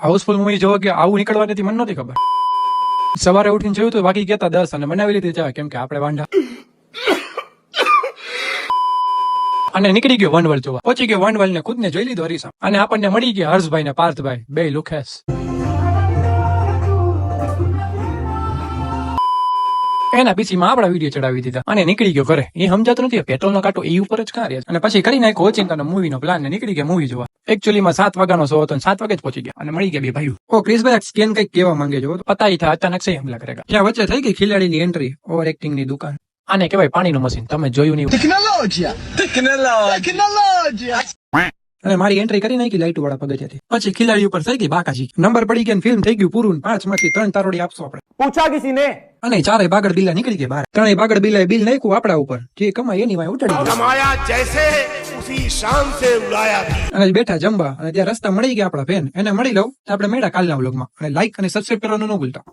Housefull movie જોવા કે આવું નીકળવાની મને નહોતી ખબર. સવારે ઉઠીને જોયું તો બાકી કેતા 10 અને બનાવી લીધી ચા, કેમ કે આપણે વાંઢા. અને નીકળી ગયો વનવલ જોવા. પહોંચી ગયો વનવલ ને ખુદ ને જોઈ લીધો હરીસા. અને આપણને મળી ગયા હર્ષભાઈ ને પાર્થભાઈ, બે લુખેસ. એના પીસીમાં આપણા વિડીયો ચડાવી દીધા અને નીકળી ગયો ઘરે. એ સમજાતું નથી પેટ્રોલ નો કાંટો એ ઉપર જ કાં રહે. અને પછી કરી નાખ્યો વોચિંગ અને મૂવી નો પ્લાન ને નીકળી ગયા મૂવી જોવા. એકચ્યુઅલી માં 7 વાગ્યાનો શો હતો, 7 વાગે જ પહોંચી ગયા અને મળી ગયા બે ભાઈઓ. ઓ ક્રિશભાઈ સ્કેન કઈક કેવા માંગે છો, પતા ही था અચાનક से हमला करेगा. ત્યાં વચ્ચે થઈ ગઈ ખિલાડીની એન્ટ્રી, ઓવર એક્ટિંગ ની દુકાન. આને કહેવાય પાણીનું મશીન, તમે જોયું નહીં. અને મારી એન્ટ્રી કરી નાખી લાઈટ વાળા પગથિયાથી. પછી ખિલાડી ઉપર થઈ ગઈ બાકાજી. નંબર પડી ગયા, ફિલ્મ થઈ ગયું પૂરું. 5 માંથી 3 તારોડી આપશો આપણે, પૂછા કિસીને. અને 4 બાગડ બિલ્લા નીકળી ગયા બહાર. 3 બાગડ બિલ્લાએ બિલ નાખ્યું આપણા ઉપર. જે કમાય એની વાય ઉડાડી કમાયા જૈસે ઉસી શાન સે ઉડાયા. અને બેઠા જમવા. અને ત્યાં રસ્તા મળી ગયા આપણા ફેન, એને મળી લઉં. આપણે મેળા કાલના વ્લોગમાં. અને લાઈક અને સબસ્ક્રાઇબ કરવાનું ન ભૂલતા.